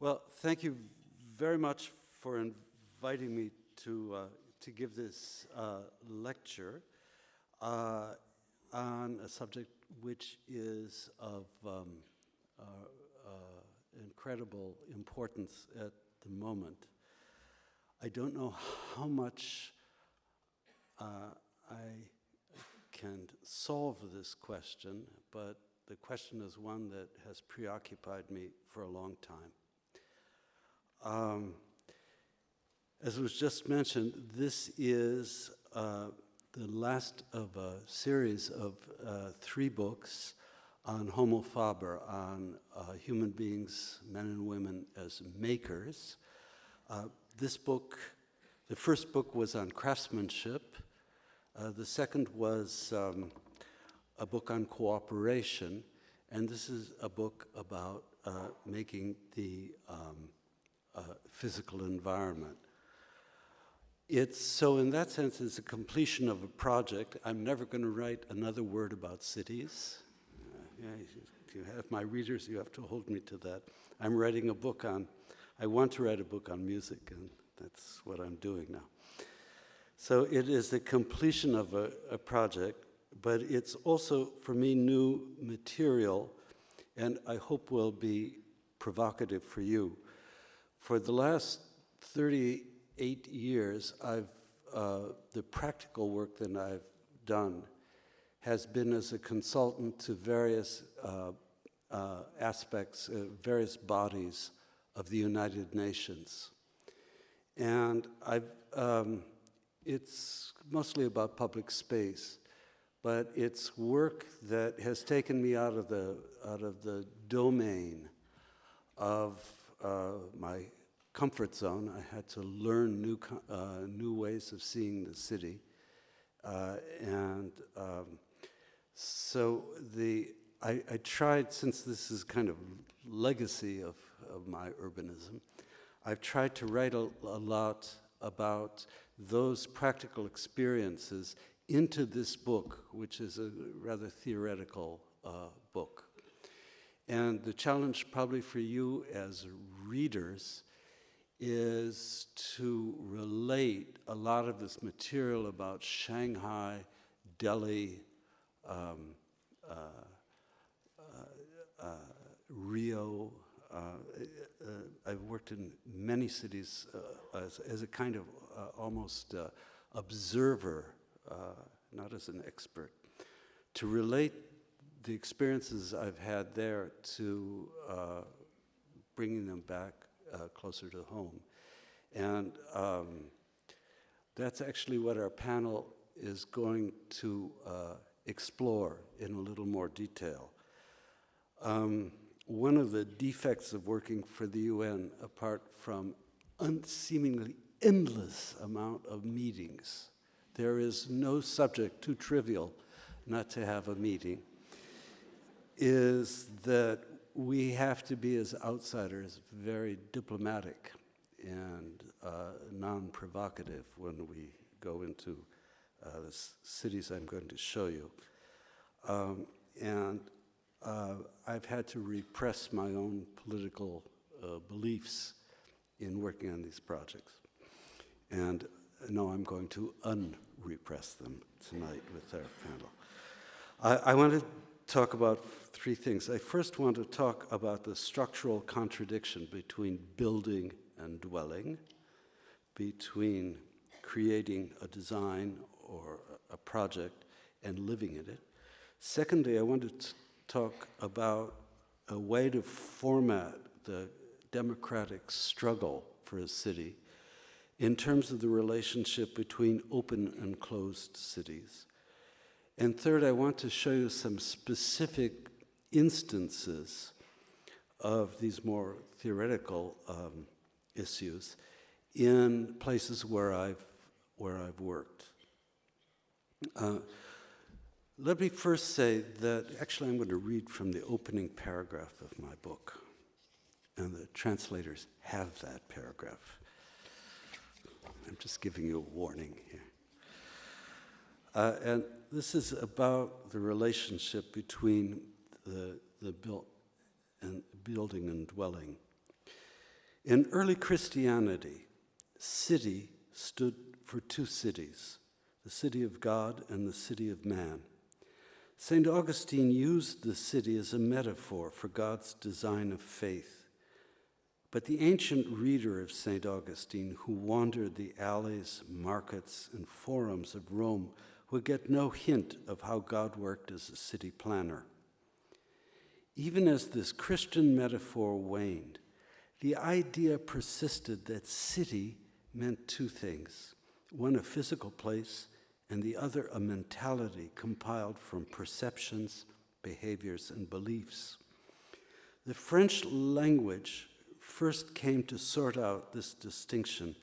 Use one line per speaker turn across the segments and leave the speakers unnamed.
Well, thank you very much for inviting me to give this lecture on a subject which is of incredible importance at the moment. I don't know how much I can solve this question, but the question is one that has preoccupied me for a long time. As was just mentioned, this is the last of a series of 3 books on Homo Faber, on human beings, men and women as makers. This book, the first book was on craftsmanship. The second was a book on cooperation, and this is a book about making the physical environment. So in that sense, it's a completion of a project. I'm never going to write another word about cities. If you have my readers, you have to hold me to that. I'm writing a book I want to write a book on music, and that's what I'm doing now. So it is the completion of a project, but it's also, for me, new material, and I hope will be provocative for you. For the last 38 years, the practical work that I've done has been as a consultant to various aspects, various bodies of the United Nations. And it's mostly about public space, but it's work that has taken me out of the domain of my comfort zone. I had to learn new ways of seeing the city, so I tried, since this is kind of legacy of my urbanism, I've tried to write a lot about those practical experiences into this book, which is a rather theoretical book. And the challenge probably for you as readers is to relate a lot of this material about Shanghai, Delhi, Rio. I've worked in many cities as a kind of almost observer, not as an expert, to relate the experiences I've had there to bringing them back closer to home. And that's actually what our panel is going to explore in a little more detail. One of the defects of working for the UN, apart from seemingly endless amount of meetings, there is no subject too trivial not to have a meeting, is that we have to be, as outsiders, very diplomatic and non-provocative when we go into the cities I'm going to show you. I've had to repress my own political beliefs in working on these projects. And no, I'm going to unrepress them tonight with our panel. I want to talk about 3 things. I first want to talk about the structural contradiction between building and dwelling, between creating a design or a project and living in it. Secondly, I want to talk about a way to format the democratic struggle for a city in terms of the relationship between open and closed cities. And third, I want to show you some specific instances of these more theoretical issues in places where I've worked. Let me first say that actually I'm going to read from the opening paragraph of my book, and the translators have that paragraph. I'm just giving you a warning here. And this is about the relationship between the building and dwelling. In early Christianity, city stood for two cities, the city of God and the city of man. St. Augustine used the city as a metaphor for God's design of faith. But the ancient reader of St. Augustine, who wandered the alleys, markets, and forums of Rome, would get no hint of how God worked as a city planner. Even as this Christian metaphor waned, the idea persisted that city meant two things, one a physical place and the other a mentality compiled from perceptions, behaviors, and beliefs. The French language first came to sort out this distinction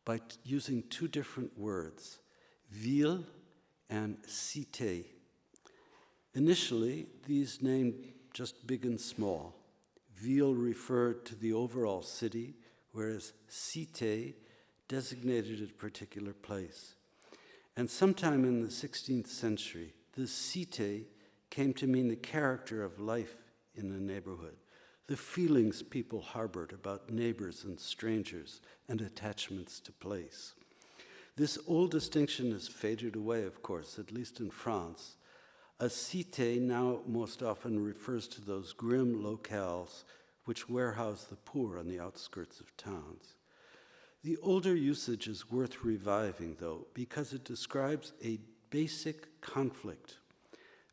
by using two different words, ville and cité. Initially, these named just big and small. Ville referred to the overall city, whereas cité designated a particular place. And sometime in the 16th century, the cité came to mean the character of life in a neighborhood, the feelings people harbored about neighbors and strangers, and attachments to place. This old distinction has faded away, of course, at least in France. A cité now most often refers to those grim locales which warehouse the poor on the outskirts of towns. The older usage is worth reviving, though, because it describes a basic conflict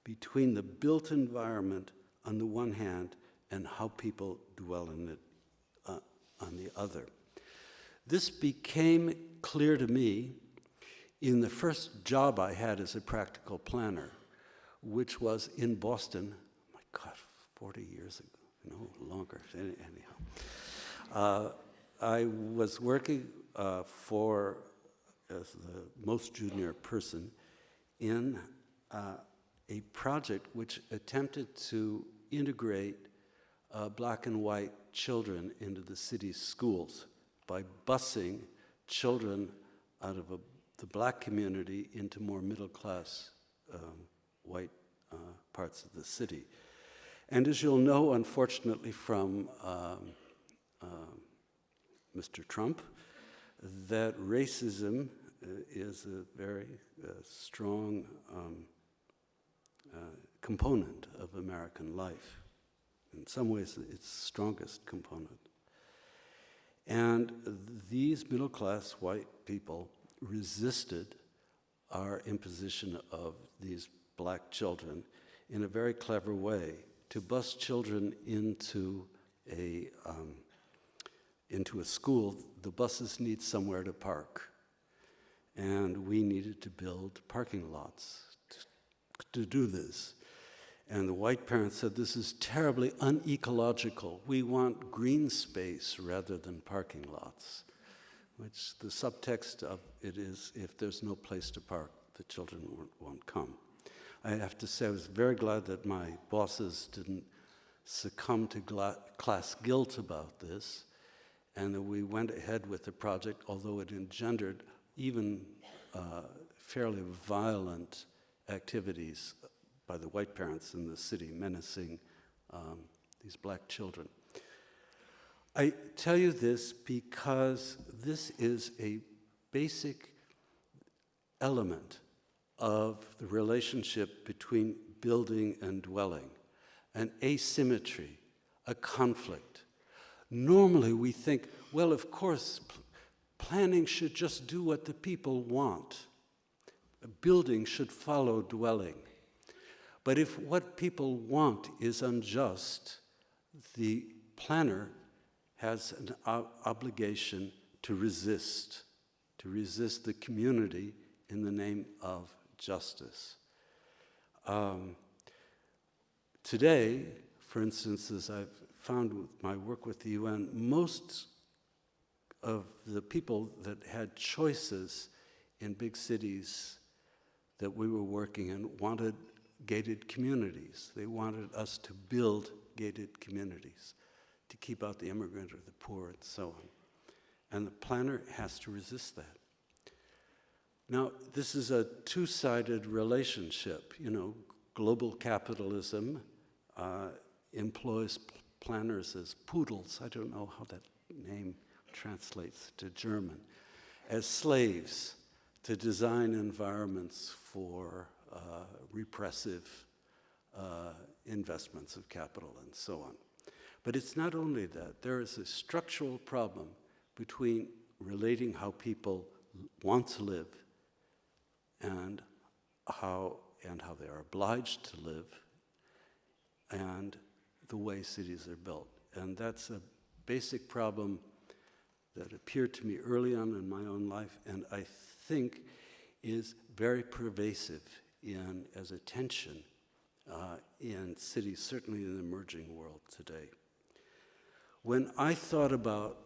between the built environment on the one hand and how people dwell in it on the other. This became clear to me in the first job I had as a practical planner, which was in Boston, oh my God, 40 years ago, no, longer, anyhow. I was working as the most junior person in a project which attempted to integrate black and white children into the city's schools by busing children out of the black community into more middle-class white parts of the city. And as you'll know, unfortunately, from Mr. Trump, that racism is a very strong component of American life. In some ways, its strongest component. And these middle-class white people resisted our imposition of these black children in a very clever way to bus children into a school. The buses need somewhere to park, and we needed to build parking lots to do this. And the white parents said, this is terribly unecological. We want green space rather than parking lots, which the subtext of it is, if there's no place to park, the children won't come. I have to say I was very glad that my bosses didn't succumb to class guilt about this, and that we went ahead with the project, although it engendered even fairly violent activities by the white parents in the city menacing these black children. I tell you this because this is a basic element of the relationship between building and dwelling, an asymmetry, a conflict. Normally we think, well, of course, planning should just do what the people want. A building should follow dwelling. But if what people want is unjust, the planner has an obligation to resist the community in the name of justice. Today, for instance, as I've found with my work with the UN, most of the people that had choices in big cities that we were working in wanted gated communities. They wanted us to build gated communities to keep out the immigrant or the poor and so on. And the planner has to resist that. Now, this is a two-sided relationship. Global capitalism employs planners as poodles. I don't know how that name translates to German, as slaves to design environments for repressive investments of capital and so on. But it's not only that. There is a structural problem between relating how people want to live and how they are obliged to live, and the way cities are built. And that's a basic problem that appeared to me early on in my own life, and I think is very pervasive as a tension in cities, certainly in the emerging world today. When I thought about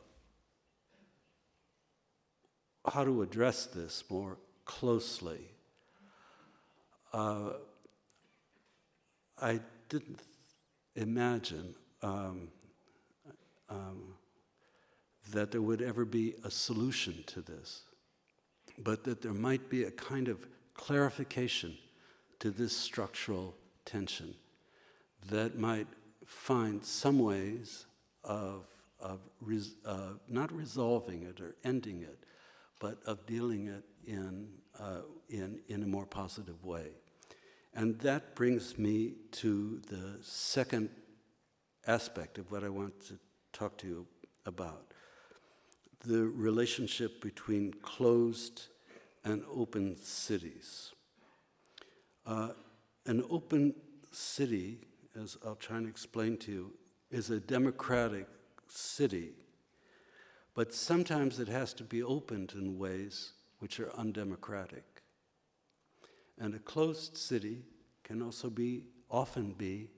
how to address this more closely, I didn't imagine that there would ever be a solution to this, but that there might be a kind of clarification to this structural tension that might find some ways of not resolving it or ending it, but of dealing it in a more positive way. And that brings me to the second aspect of what I want to talk to you about, the relationship between closed and open cities. An open city, as I'll try and explain to you, is a democratic city, but sometimes it has to be opened in ways which are undemocratic. And a closed city can also often be,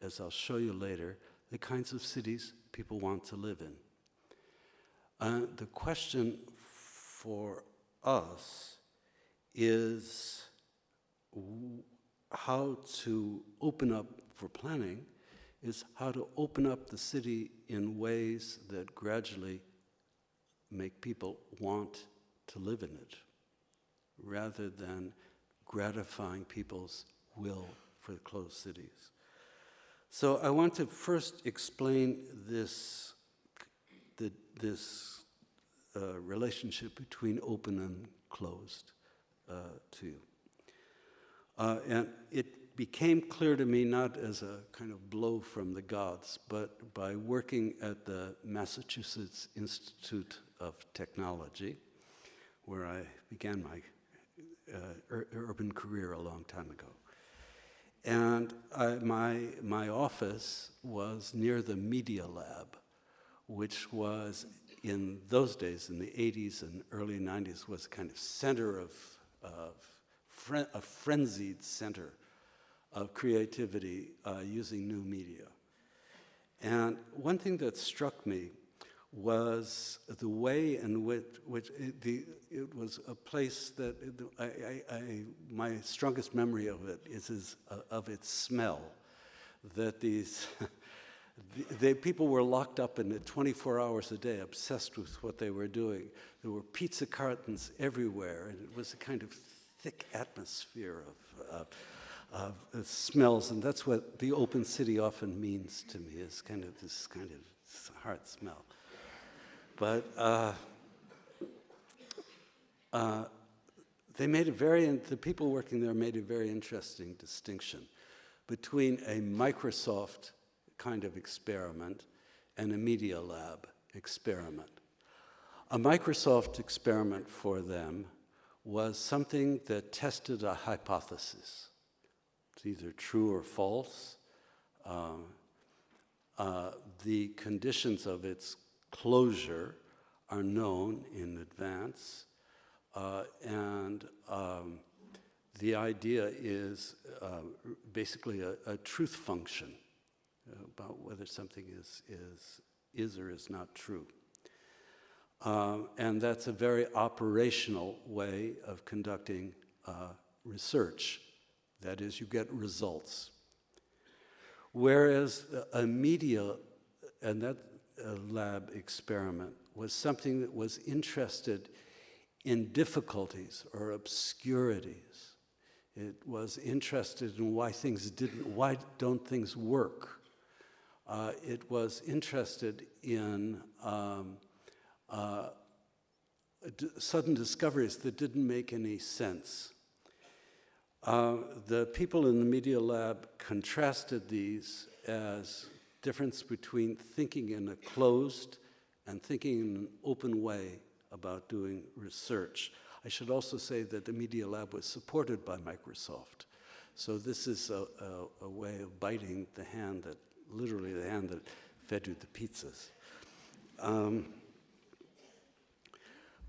as I'll show you later, the kinds of cities people want to live in. The question for us is how to open up, for planning, is how to open up the city in ways that gradually make people want to live in it, rather than gratifying people's will for the closed cities. So I want to first explain this relationship between open and closed to you. And it became clear to me not as a kind of blow from the gods, but by working at the Massachusetts Institute of Technology, where I began my urban career a long time ago. And my office was near the Media Lab, which was, in those days, in the 80s and early 90s, was a kind of center a frenzied center of creativity using new media. And one thing that struck me was the way in which it was a place that my strongest memory of it is of its smell, that these people were locked up in it 24 hours a day, obsessed with what they were doing. There were pizza cartons everywhere, and it was a kind of thick atmosphere of smells, and that's what the open city often means to me, is kind of this kind of hard smell. But the people working there made a very interesting distinction between a Microsoft kind of experiment and a Media Lab experiment. A Microsoft experiment for them was something that tested a hypothesis. It's either true or false. The conditions of its closure are known in advance, and the idea is basically a truth function about whether something is or is not true. And that's a very operational way of conducting research. That is, you get results. Whereas a media and that lab experiment was something that was interested in difficulties or obscurities. It was interested in why don't things work? it was interested in sudden discoveries that didn't make any sense. The people in the Media Lab contrasted these as difference between thinking in a closed and thinking in an open way about doing research. I should also say that the Media Lab was supported by Microsoft. So this is a way of biting the hand that, literally the hand that fed you the pizzas.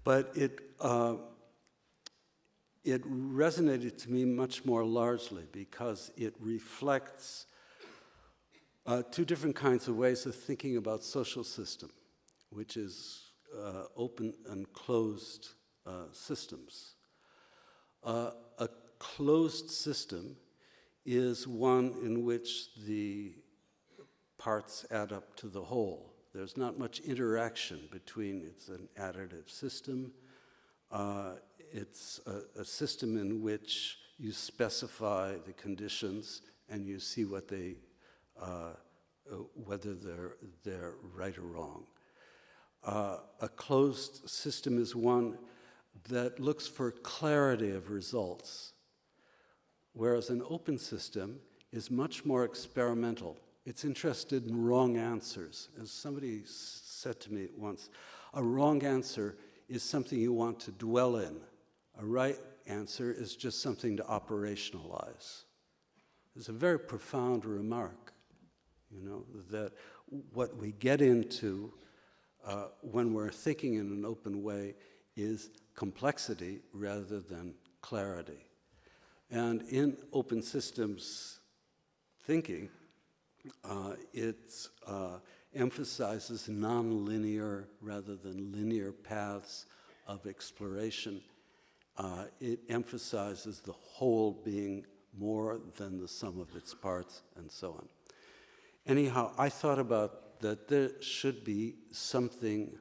But it resonated to me much more largely because it reflects two different kinds of ways of thinking about social system, which is open and closed systems. A closed system is one in which the parts add up to the whole. There's not much interaction between, it's an additive system. It's a system in which you specify the conditions and you see what they, whether they're right or wrong. A closed system is one that looks for clarity of results, whereas an open system is much more experimental. It's interested in wrong answers. As somebody said to me once, a wrong answer is something you want to dwell in. A right answer is just something to operationalize. It's a very profound remark, you know, that what we get into when we're thinking in an open way is complexity rather than clarity. And in open systems thinking, it emphasizes nonlinear rather than linear paths of exploration. It emphasizes the whole being more than the sum of its parts, and so on. Anyhow, I thought about that there should be something,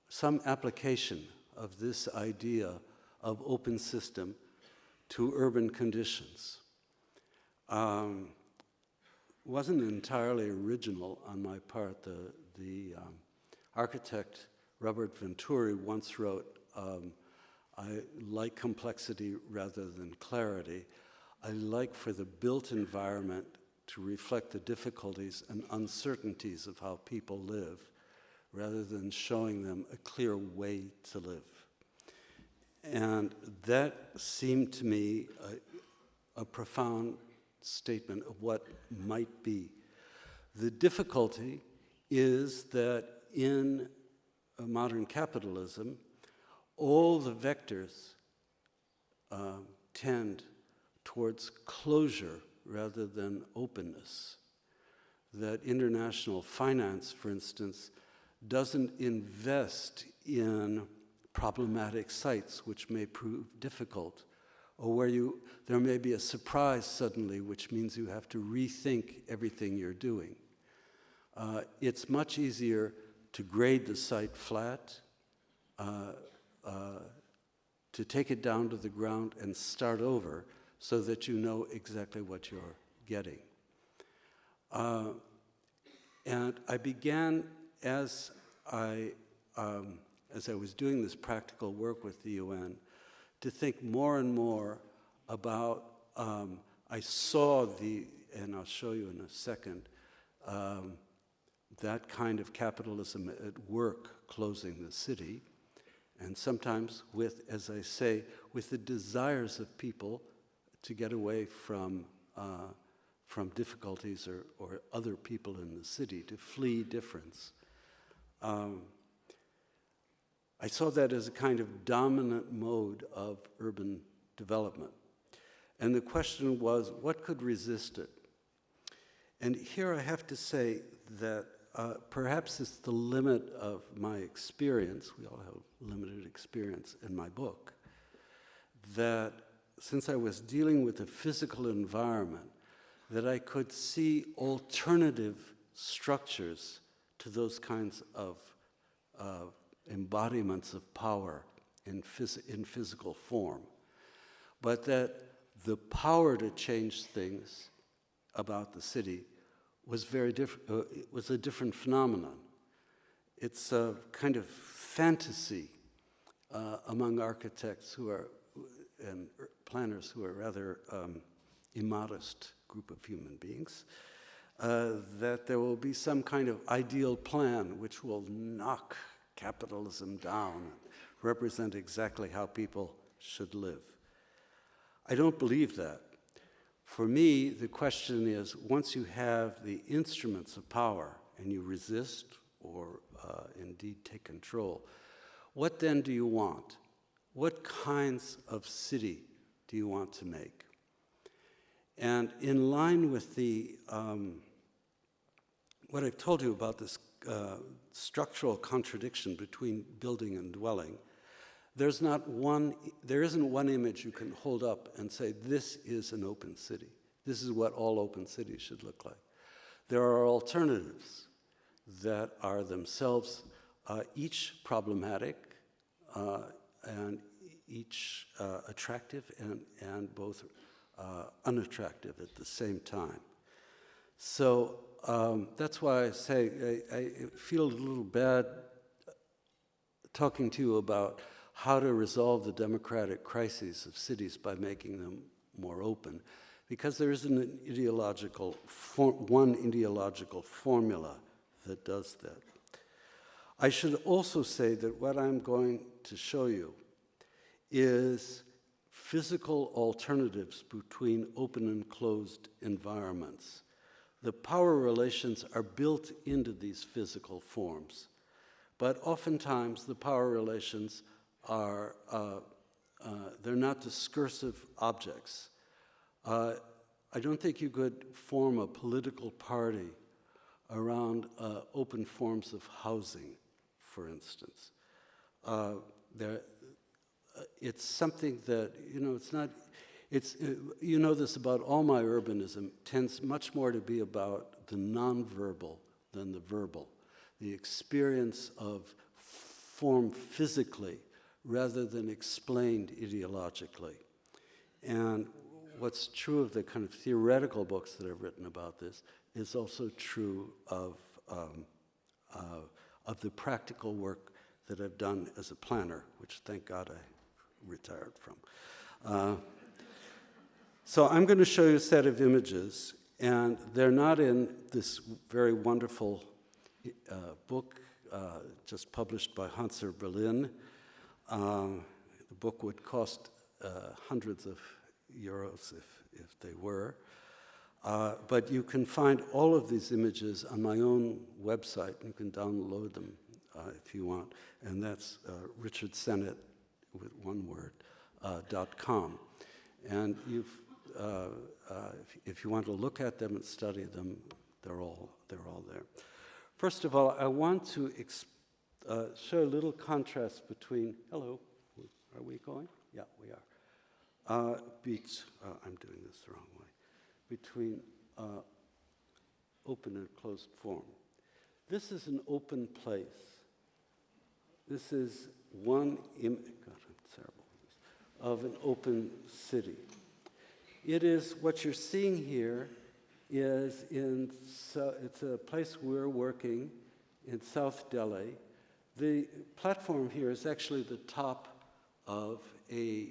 some application of this idea of open system to urban conditions. Wasn't entirely original on my part. The architect Robert Venturi once wrote, I like complexity rather than clarity. I like for the built environment to reflect the difficulties and uncertainties of how people live, rather than showing them a clear way to live. And that seemed to me a profound statement of what might be. The difficulty is that in modern capitalism, all the vectors tend towards closure rather than openness. That international finance, for instance, doesn't invest in problematic sites which may prove difficult, or where there may be a surprise suddenly, which means you have to rethink everything you're doing. It's much easier to grade the site flat, to take it down to the ground and start over so that you know exactly what you're getting. And I began, as I was doing this practical work with the UN, to think more and more about, I saw and I'll show you in a second, that kind of capitalism at work closing the city, and sometimes with, as I say, with the desires of people to get away from difficulties or other people in the city, to flee difference. I saw that as a kind of dominant mode of urban development. And the question was, what could resist it? And here I have to say that perhaps it's the limit of my experience, we all have limited experience in my book, that since I was dealing with the physical environment, that I could see alternative structures to those kinds of embodiments of power in physical form, but that the power to change things about the city was very different. It was a different phenomenon. It's a kind of fantasy among architects and planners who are rather immodest group of human beings, that there will be some kind of ideal plan which will knock capitalism down and represent exactly how people should live. I don't believe that. For me, the question is, once you have the instruments of power and you resist or indeed take control, what then do you want? What kinds of city do you want to make? And in line with the what I've told you about this structural contradiction between building and dwelling, there isn't one image you can hold up and say, this is an open city. This is what all open cities should look like. There are alternatives that are themselves each problematic and each attractive and both unattractive at the same time. So that's why I say I feel a little bad talking to you about how to resolve the democratic crises of cities by making them more open, because there isn't an one ideological formula that does that. I should also say that what I'm going to show you is physical alternatives between open and closed environments. The power relations are built into these physical forms, but oftentimes the power relations are, they're not discursive objects. I don't think you could form a political party around open forms of housing, for instance. It's something that, you know this about all my urbanism, tends much more to be about the nonverbal than the verbal, the experience of form physically rather than explained ideologically. And what's true of the kind of theoretical books that I've written about this is also true of the practical work that I've done as a planner, which thank God I retired from. So I'm going to show you a set of images, and they're not in this very wonderful book just published by Hanser Berlin. The book would cost hundreds of euros if they were. But you can find all of these images on my own website. You can download them if you want, and that's Richard Sennett with one word, .com. And if you want to look at them and study them, they're all there. First of all, I want to show a little contrast between, hello, are we going? Yeah, we are. I'm doing this the wrong way. Between open and closed form. This is an open place. This is one image, God, I'm terrible, of an open city. It is, what you're seeing here is it's a place we're working in South Delhi. The platform here is actually the top of a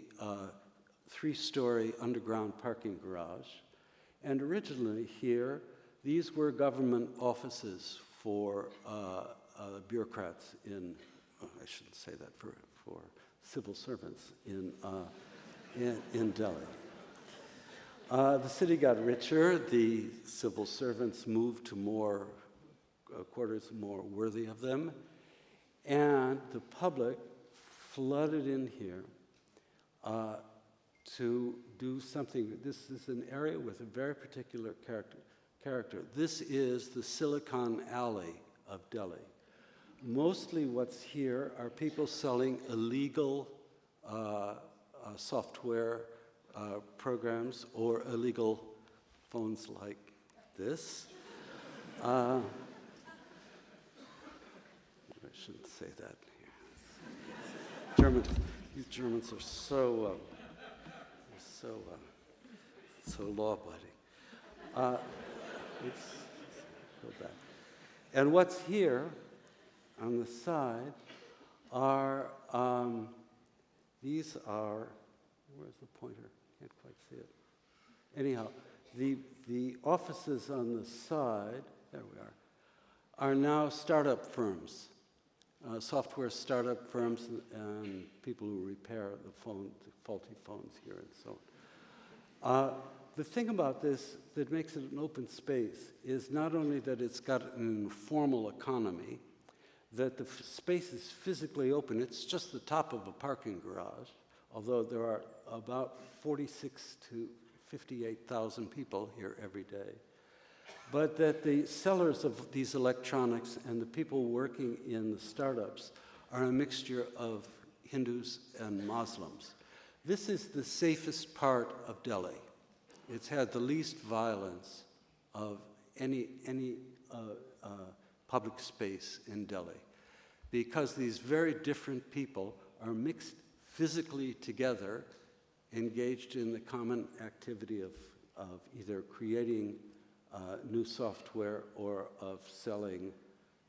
3-story underground parking garage. And originally here, these were government offices for bureaucrats in, I shouldn't say that, for civil servants in Delhi. The city got richer. The civil servants moved to more quarters more worthy of them. And the public flooded in here to do something. This is an area with a very particular character. This is the Silicon Alley of Delhi. Mostly what's here are people selling illegal software programs or illegal phones like this. I shouldn't say that here. You Germans are so law-abiding. go back. And what's here on the side are, these are, where's the pointer? Can't quite see it. Anyhow, the offices on the side, there we are now startup firms, software startup firms and people who repair the faulty phones here and so on. The thing about this that makes it an open space is not only that it's got an informal economy, that the space is physically open. It's just the top of a parking garage, although there are about 46 to 58,000 people here every day. But that the sellers of these electronics and the people working in the startups are a mixture of Hindus and Muslims. This is the safest part of Delhi. It's had the least violence of any public space in Delhi, because these very different people are mixed physically together, engaged in the common activity of either creating new software or of selling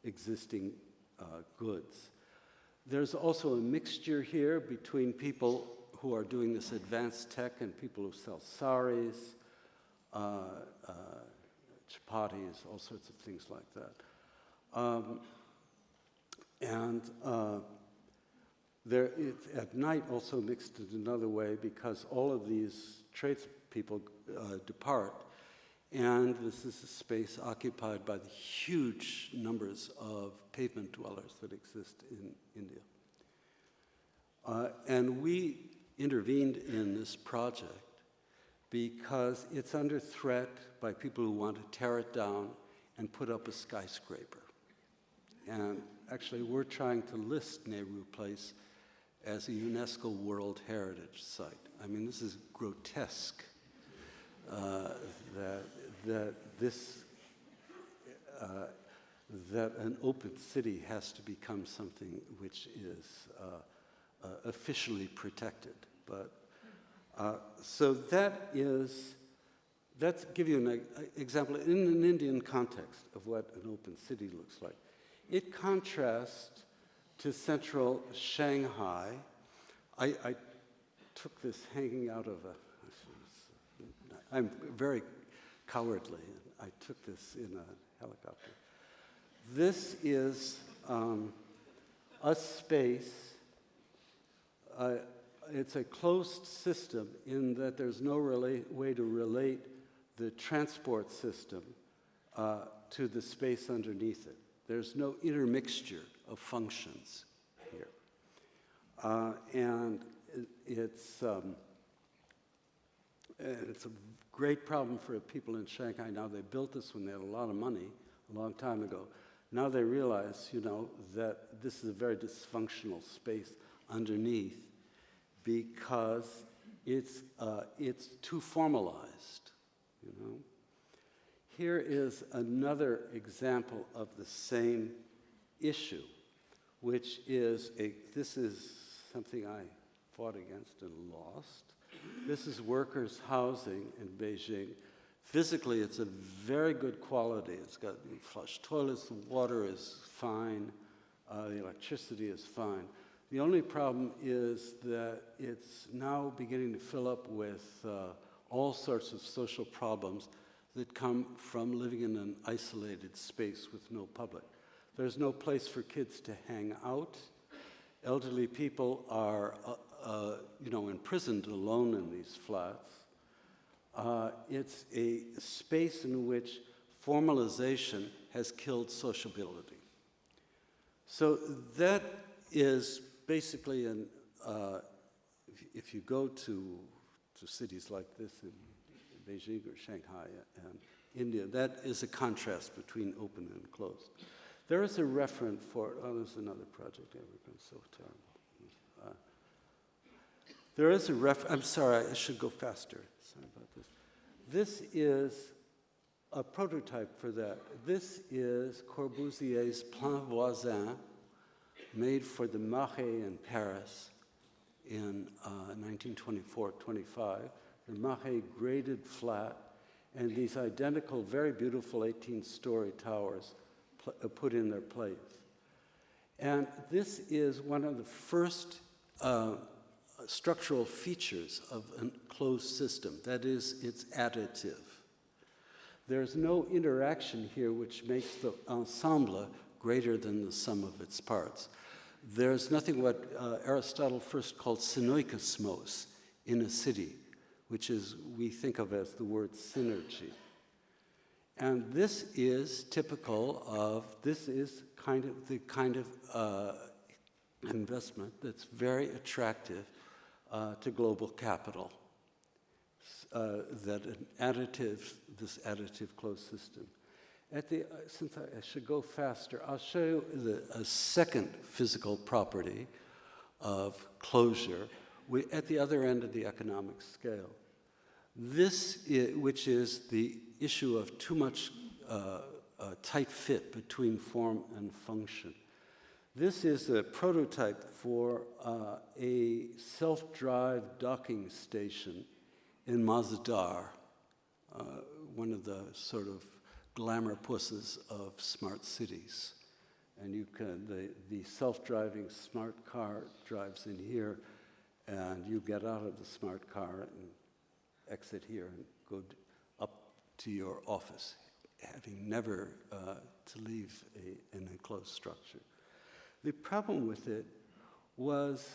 existing goods. There's also a mixture here between people who are doing this advanced tech and people who sell saris, chapatis, all sorts of things like that. At night also mixed in another way, because all of these tradespeople depart, and this is a space occupied by the huge numbers of pavement dwellers that exist in India. And we intervened in this project because it's under threat by people who want to tear it down and put up a skyscraper. And actually, we're trying to list Nehru Place as a UNESCO World Heritage Site. I mean, this is grotesque that an open city has to become something which is officially protected. But so that's give you an example in an Indian context of what an open city looks like. It contrasts to central Shanghai. I took this hanging out of I'm very cowardly. I took this in a helicopter. This is a space. It's a closed system in that there's no way to relate the transport system to the space underneath it. There's no intermixture of functions here. And it's a great problem for people in Shanghai now. They built this when they had a lot of money a long time ago. Now they realize, that this is a very dysfunctional space underneath because it's too formalized, Here is another example of the same issue, which is this is something I fought against and lost. This is workers' housing in Beijing. Physically, it's a very good quality. It's got flush toilets, the water is fine, the electricity is fine. The only problem is that it's now beginning to fill up with all sorts of social problems that come from living in an isolated space with no public. There's no place for kids to hang out. Elderly people are, imprisoned alone in these flats. It's a space in which formalization has killed sociability. So that is basically if you go to cities like this in Beijing or Shanghai and India, that is a contrast between open and closed. There is a reference for, there's another project I've been so terrible. There is a I'm sorry, I should go faster. Sorry about this. This is a prototype for that. This is Corbusier's Plan Voisin, made for the Marais in Paris in 1924-25. The Marais graded flat, and these identical, very beautiful 18-story towers put in their place. And this is one of the first structural features of a closed system. That is, it's additive. There's no interaction here which makes the ensemble greater than the sum of its parts. There's nothing what Aristotle first called synoikosmos in a city, which is, we think of as the word synergy. And this is typical of, this is the kind of investment that's very attractive to global capital, this additive closed system. Since I should go faster, I'll show you a second physical property of closure at the other end of the economic scale. This, which is the issue of too much tight fit between form and function. This is a prototype for a self-drive docking station in Masdar, one of the sort of glamour pusses of smart cities. And you can, the self-driving smart car drives in here, and you get out of the smart car and exit here and go up to your office, having never to leave an enclosed structure. The problem with it was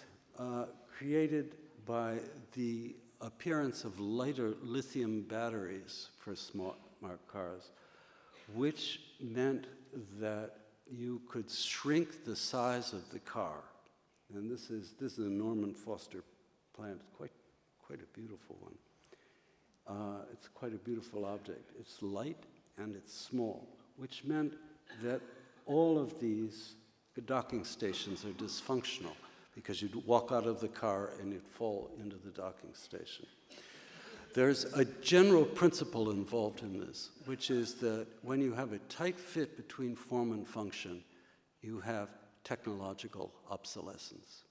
created by the appearance of lighter lithium batteries for smart cars, which meant that you could shrink the size of the car. And this is a Norman Foster plant. It's quite a beautiful one. It's quite a beautiful object. It's light and it's small, which meant that all of these docking stations are dysfunctional because you'd walk out of the car and you'd fall into the docking station. There's a general principle involved in this, which is that when you have a tight fit between form and function, you have technological obsolescence.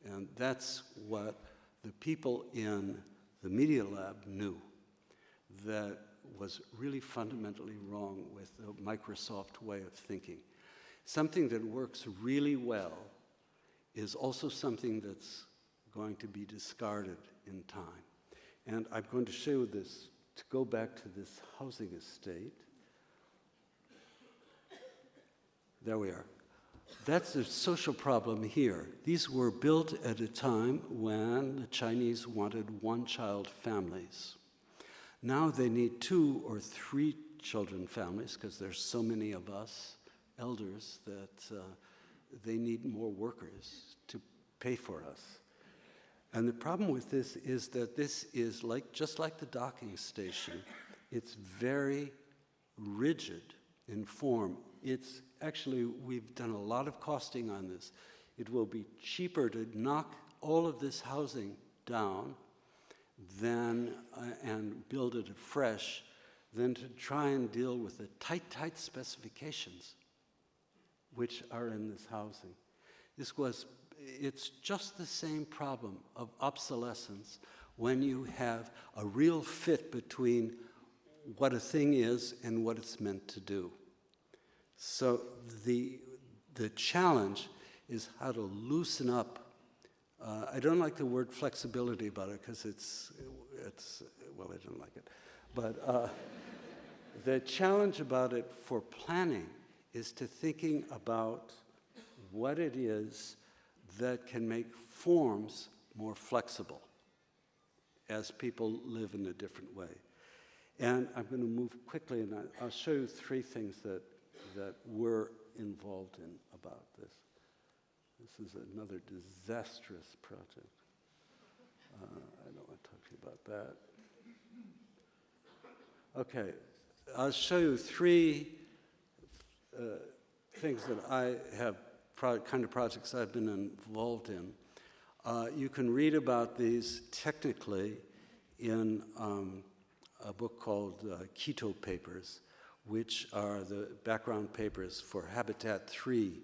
And that's what the people in the Media Lab knew, that was really fundamentally wrong with the Microsoft way of thinking. Something that works really well is also something that's going to be discarded in time. And I'm going to show you this, to go back to this housing estate. There we are. That's the social problem here. These were built at a time when the Chinese wanted one-child families. Now they need 2 or 3 children families because there's so many of us elders that they need more workers to pay for us. And the problem with this is that this is just like the docking station. It's very rigid in form. It's actually, we've done a lot of costing on this. It will be cheaper to knock all of this housing down than, and build it afresh than to try and deal with the tight specifications which are in this housing. It's just the same problem of obsolescence when you have a real fit between what a thing is and what it's meant to do. So the challenge is how to loosen up. I don't like the word flexibility about it because well, I don't like it. But the challenge about it for planning is to thinking about what it is that can make forms more flexible as people live in a different way. And I'm going to move quickly, and I'll show you 3 things that we're involved in about this. This is another disastrous project. I don't want to talk to you about that. Okay, I'll show you 3 things that I have, kind of projects I've been involved in. You can read about these technically in a book called Quito Papers, which are the background papers for Habitat 3,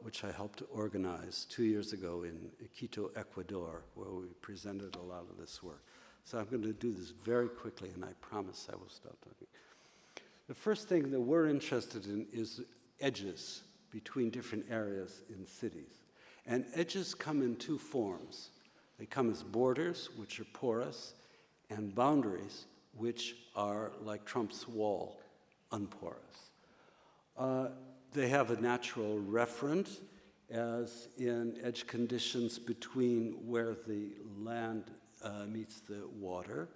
which I helped to organize 2 years ago in Quito, Ecuador, where we presented a lot of this work. So I'm going to do this very quickly, and I promise I will stop talking. The first thing that we're interested in is edges between different areas in cities. And edges come in two forms. They come as borders, which are porous, and boundaries, which are, like Trump's wall, unporous. They have a natural referent, as in edge conditions between where the land meets the water.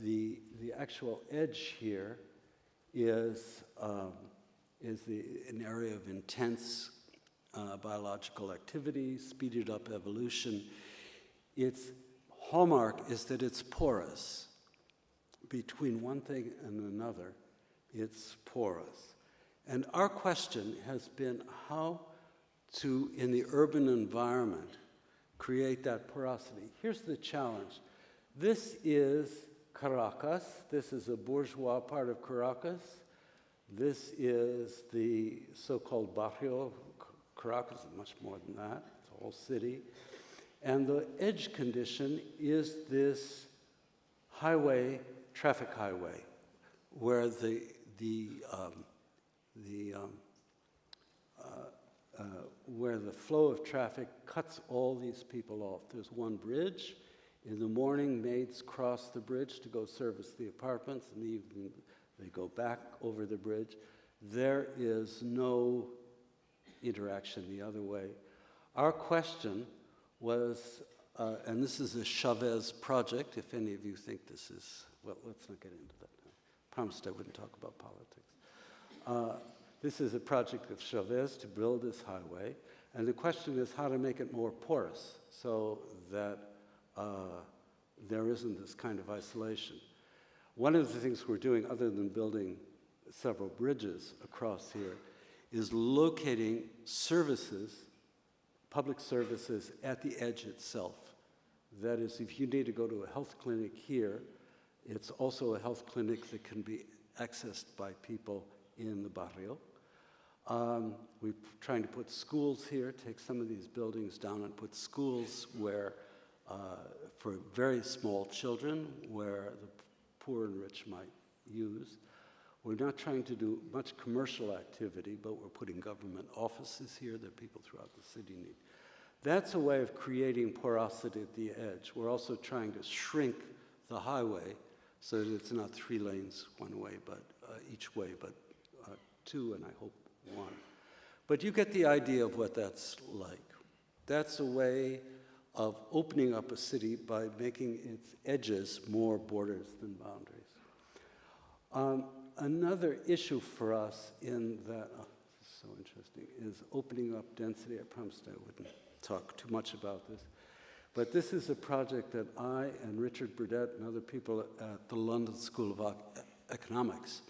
The actual edge here is an area of intense biological activity, speeded up evolution. Its hallmark is that it's porous. Between one thing and another, it's porous. And our question has been how to, in the urban environment, create that porosity. Here's the challenge. This is Caracas. This is a bourgeois part of Caracas. This is the so-called barrio. Caracas is much more than that. It's a whole city. And the edge condition is this highway, traffic highway, where where the flow of traffic cuts all these people off. There's one bridge. In the morning, maids cross the bridge to go service the apartments. In the evening, they go back over the bridge. There is no interaction the other way. Our question was, and this is a Chavez project, if any of you think this is, well, let's not get into that. I promised I wouldn't talk about politics. This is a project of Chavez to build this highway, and the question is how to make it more porous so that there isn't this kind of isolation. One of the things we're doing, other than building several bridges across here, is locating services, public services, at the edge itself. That is, if you need to go to a health clinic here, it's also a health clinic that can be accessed by people in the barrio. We're trying to put schools here, take some of these buildings down and put schools where, for very small children, where the poor and rich might use. We're not trying to do much commercial activity, but we're putting government offices here that people throughout the city need. That's a way of creating porosity at the edge. We're also trying to shrink the highway so that it's not 3 lanes one way, but each way, but 2, and I hope 1. But you get the idea of what that's like. That's a way of opening up a city by making its edges more borders than boundaries. Another issue for us in that, this is so interesting, is opening up density. I promised I wouldn't talk too much about this. But this is a project that I and Richard Burdett and other people at the London School of Economics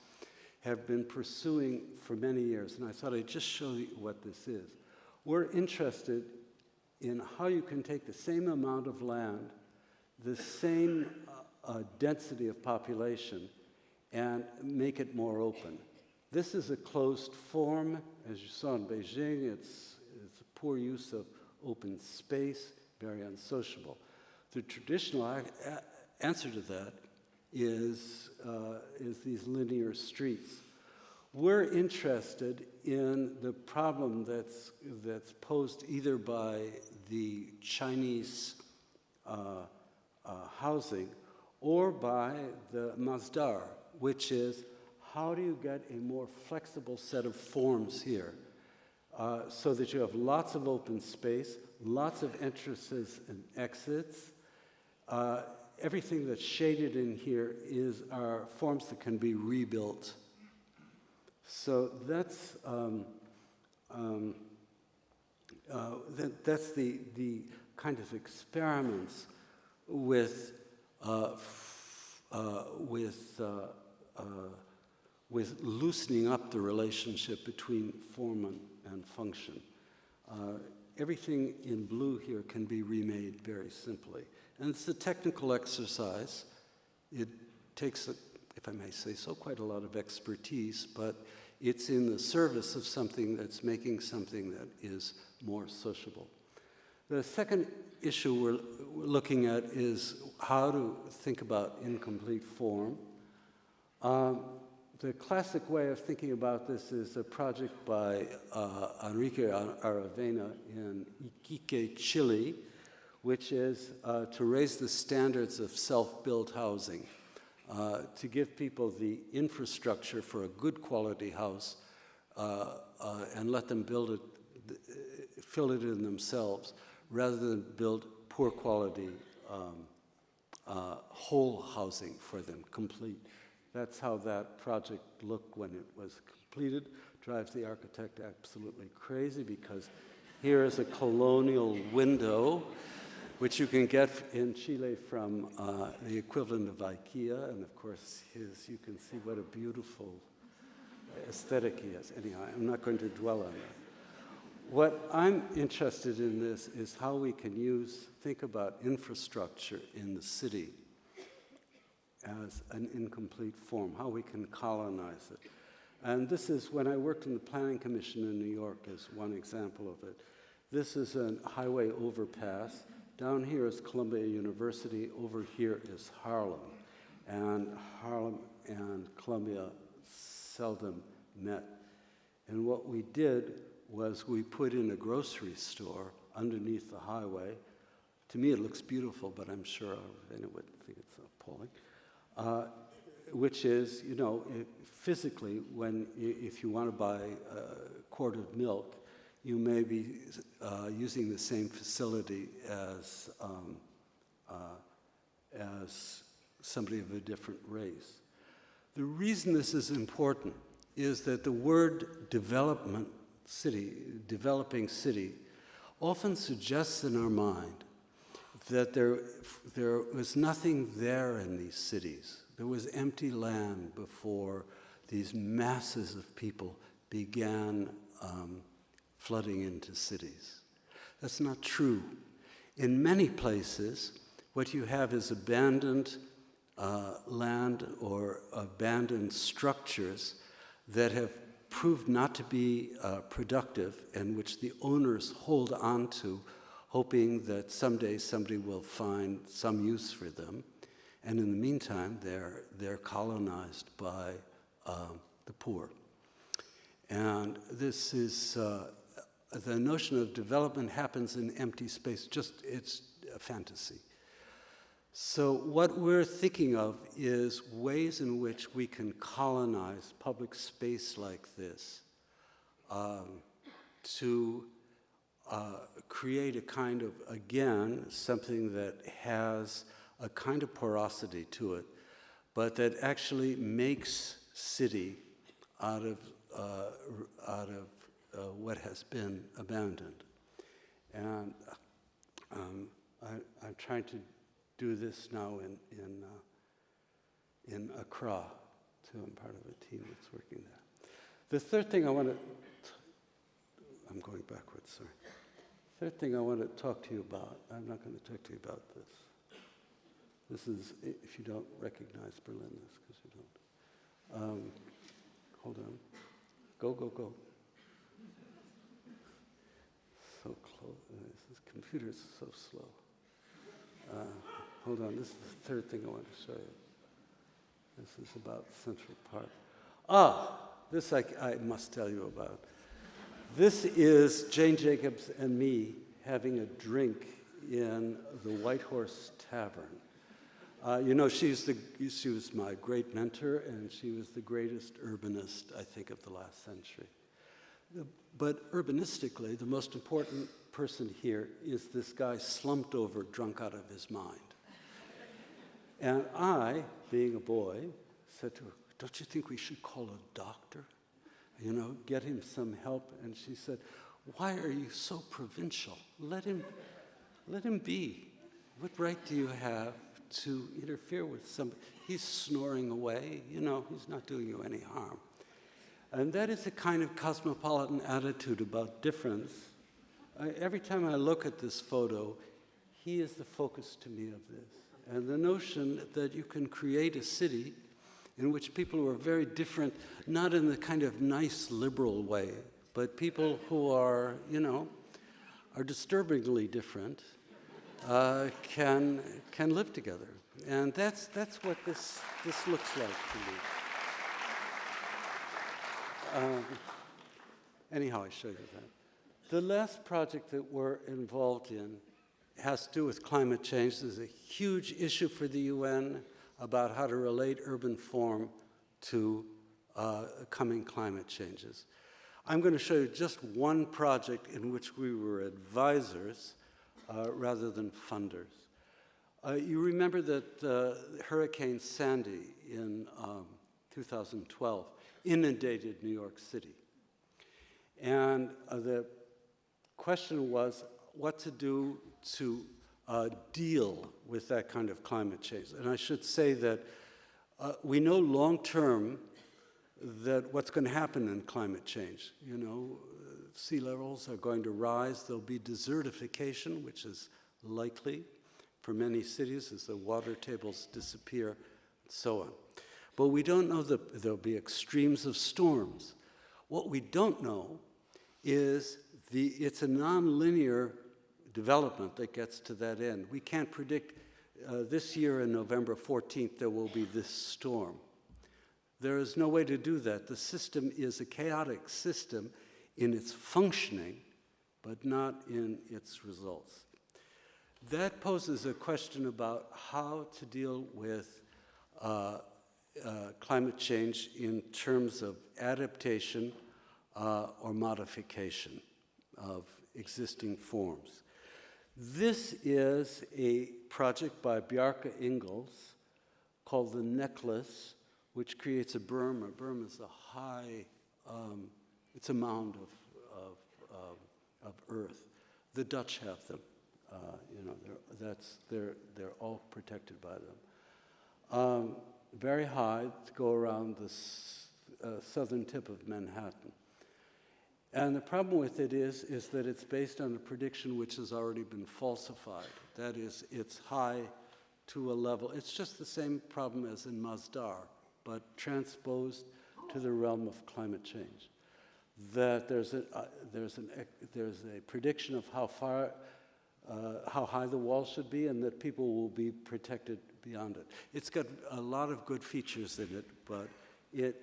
have been pursuing for many years. And I thought I'd just show you what this is. We're interested in how you can take the same amount of land, the same density of population, and make it more open. This is a closed form. As you saw in Beijing, it's a poor use of open space, very unsociable. The traditional answer to that is these linear streets. We're interested in the problem that's posed either by the Chinese housing or by the Masdar, which is how do you get a more flexible set of forms here so that you have lots of open space, lots of entrances and exits. Everything that's shaded in here are forms that can be rebuilt. So that's the kind of experiments with loosening up the relationship between form and function. Everything in blue here can be remade very simply. And it's a technical exercise. It takes, if I may say so, quite a lot of expertise, but it's in the service of something that's making something that is more sociable. The second issue we're looking at is how to think about incomplete form. The classic way of thinking about this is a project by Enrique Aravena in Iquique, Chile, which is to raise the standards of self-built housing, to give people the infrastructure for a good quality house and let them build it, fill it in themselves, rather than build poor quality whole housing for them, complete. That's how that project looked when it was completed. Drives the architect absolutely crazy, because here is a colonial window, which you can get in Chile from the equivalent of IKEA, and of course you can see what a beautiful aesthetic he has. Anyhow, I'm not going to dwell on that. What I'm interested in this is how we can think about infrastructure in the city as an incomplete form, how we can colonize it. And this is when I worked in the Planning Commission in New York as one example of it. This is a highway overpass. Down here is Columbia University, over here is Harlem. And Harlem and Columbia seldom met. And what we did was we put in a grocery store underneath the highway. To me it looks beautiful, but I'm sure anyone would think it's appalling. Which is, physically, if you want to buy a quart of milk, you may be using the same facility as somebody of a different race. The reason this is important is that the word developing city, often suggests in our mind that there was nothing there in these cities. There was empty land before these masses of people began flooding into cities. That's not true. In many places, what you have is abandoned land or abandoned structures that have proved not to be productive, and which the owners hold on to, hoping that someday somebody will find some use for them. And in the meantime, they're colonized by the poor. And this is, the notion of development happens in empty space, it's a fantasy. So what we're thinking of is ways in which we can colonize public space like this to create a kind of, again, something that has a kind of porosity to it, but that actually makes city out of what has been abandoned. And I'm trying to do this now in Accra, too. I'm part of a team that's working there. The third thing I want to, I'm going backwards, sorry. Third thing I want to talk to you about, I'm not going to talk to you about this. This is, if you don't recognize Berlin, it's because you don't. Hold on. Go. So close. This computer is so slow. Hold on, this is the third thing I want to show you. This is about Central Park. This I must tell you about. This is Jane Jacobs and me having a drink in the White Horse Tavern. She was my great mentor, and she was the greatest urbanist, I think, of the last century. But urbanistically, the most important person here is this guy slumped over, drunk out of his mind. And I, being a boy, said to her, "Don't you think we should call a doctor? Get him some help?" And she said, "Why are you so provincial? Let him be. What right do you have to interfere with somebody? He's snoring away, he's not doing you any harm." And that is a kind of cosmopolitan attitude about difference. Every time I look at this photo, he is the focus to me of this. And the notion that you can create a city in which people who are very different, not in the kind of nice liberal way, but people who are, are disturbingly different, can live together. And that's what this looks like to me. Anyhow, I show you that. The last project that we're involved in has to do with climate change. There's a huge issue for the UN about how to relate urban form to coming climate changes. I'm going to show you just one project in which we were advisors rather than funders. You remember that Hurricane Sandy in 2012 inundated New York City. And the question was what to do to deal with that kind of climate change. And I should say that we know long-term that what's going to happen in climate change. You know, sea levels are going to rise. There'll be desertification, which is likely for many cities as the water tables disappear, and so on. But we don't know that there'll be extremes of storms. What we don't know is it's a nonlinear development that gets to that end. We can't predict this year on November 14th there will be this storm. There is no way to do that. The system is a chaotic system in its functioning, but not in its results. That poses a question about how to deal with climate change in terms of adaptation or modification of existing forms. This is a project by Bjarke Ingels called The Necklace, which creates a berm. A berm is a high, it's a mound of earth. The Dutch have them. You know, they're all protected by them. Very high to go around the southern tip of Manhattan. And the problem with it is that it's based on a prediction which has already been falsified. That is, it's high to a level. It's just the same problem as in Masdar, but transposed to the realm of climate change. That there's a prediction of how high the wall should be, and that people will be protected beyond it. It's got a lot of good features in it, but it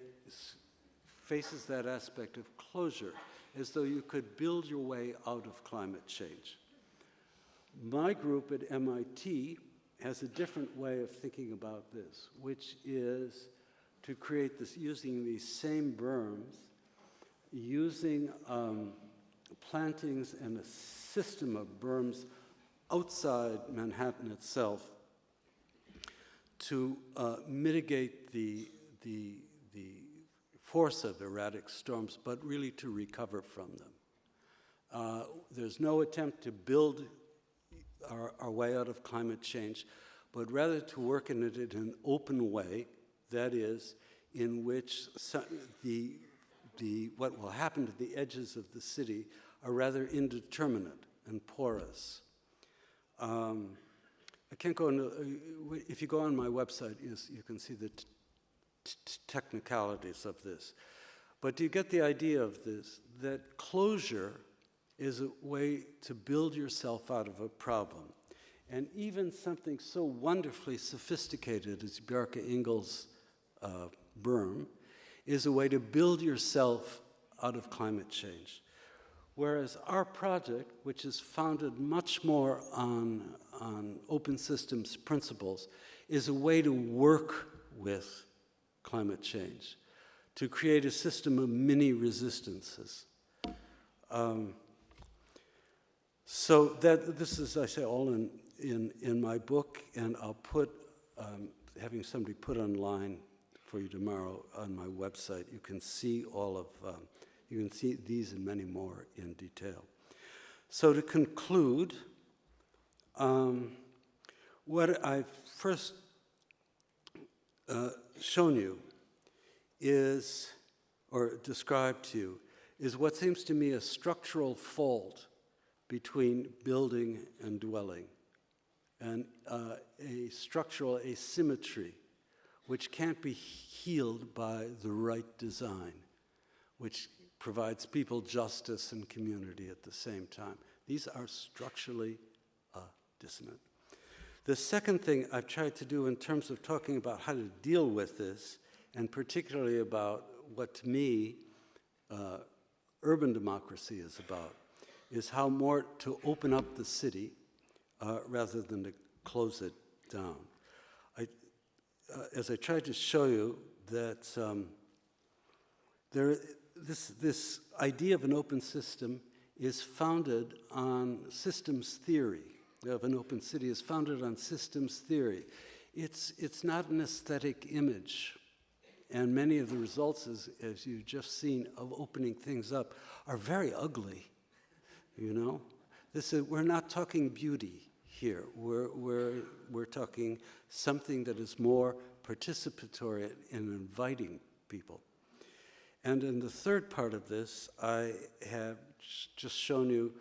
faces that aspect of closure, as though you could build your way out of climate change. My group at MIT has a different way of thinking about this, which is to create this using these same berms, using plantings and a system of berms outside Manhattan itself to mitigate the force of erratic storms, but really to recover from them. There's no attempt to build our way out of climate change, but rather to work in it in an open way, that is, in which what will happen to the edges of the city are rather indeterminate and porous. I can't go into, if you go on my website, you can see the technicalities of this. But do you get the idea of this? That closure is a way to build yourself out of a problem. And even something so wonderfully sophisticated as Bjarke Ingels' berm is a way to build yourself out of climate change. Whereas our project, which is founded much more on open systems principles, is a way to work with climate change, to create a system of mini resistances. So this is, I say, all in my book, and I'll put, having somebody put online for you tomorrow on my website. You can see all of, you can see these and many more in detail. So to conclude, what I've first shown you is, or described to you, is what seems to me a structural fault between building and dwelling, and a structural asymmetry which can't be healed by the right design, which provides people justice and community at the same time. These are structurally dissonant. The second thing I've tried to do in terms of talking about how to deal with this, and particularly about what to me urban democracy is about, is how more to open up the city rather than to close it down. As I tried to show you, that this idea of an open system is founded on systems theory. Of an open city is founded on systems theory. It's not an aesthetic image. And many of the results, as you've just seen, of opening things up are very ugly, you know? We're not talking beauty here. We're talking something that is more participatory and inviting people. And in the third part of this, I have just shown you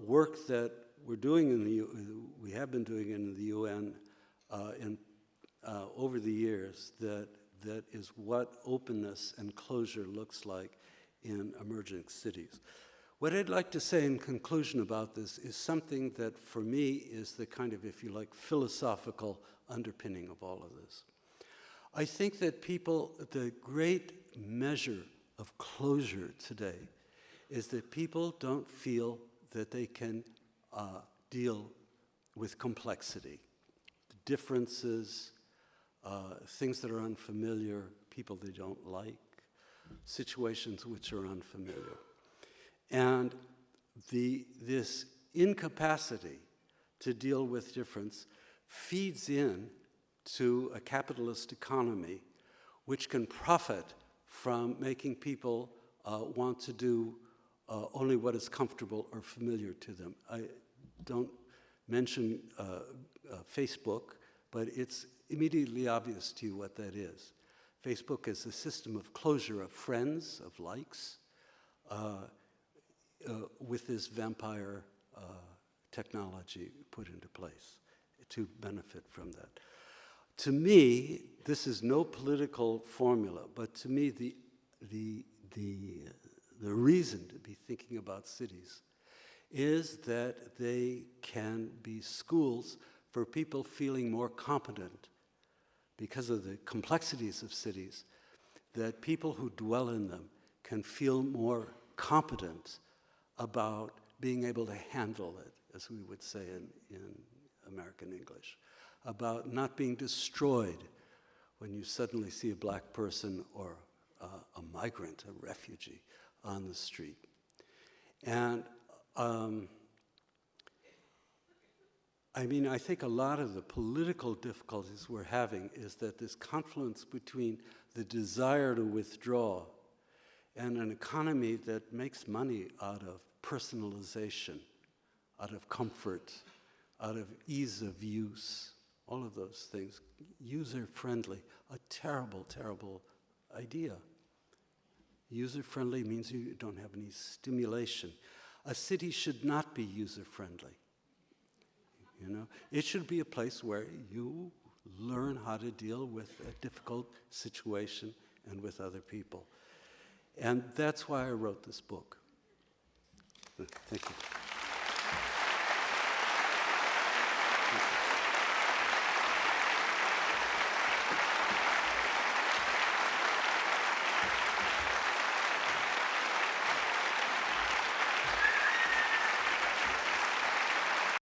work that we're doing we have been doing in the UN over the years that is what openness and closure looks like in emerging cities. What I'd like to say in conclusion about this is something that for me is the kind of, if you like, philosophical underpinning of all of this. I think that the great measure of closure today is that people don't feel that they can deal with complexity, differences, things that are unfamiliar, people they don't like, situations which are unfamiliar. And this incapacity to deal with difference feeds in to a capitalist economy which can profit from making people want to do only what is comfortable or familiar to them. I don't mention Facebook, but it's immediately obvious to you what that is. Facebook is a system of closure of friends, of likes, with this vampire technology put into place to benefit from that. To me, this is no political formula, but to me, the reason to be thinking about cities is that they can be schools for people feeling more competent because of the complexities of cities, that people who dwell in them can feel more competent about being able to handle it, as we would say in American English, about not being destroyed when you suddenly see a black person or a migrant, a refugee on the street. And I think a lot of the political difficulties we're having is that this confluence between the desire to withdraw and an economy that makes money out of personalization, out of comfort, out of ease of use, all of those things, user-friendly, a terrible, terrible idea. User-friendly means you don't have any stimulation. A city should not be user-friendly. You know, it should be a place where you learn how to deal with a difficult situation and with other people. And that's why I wrote this book. Thank you.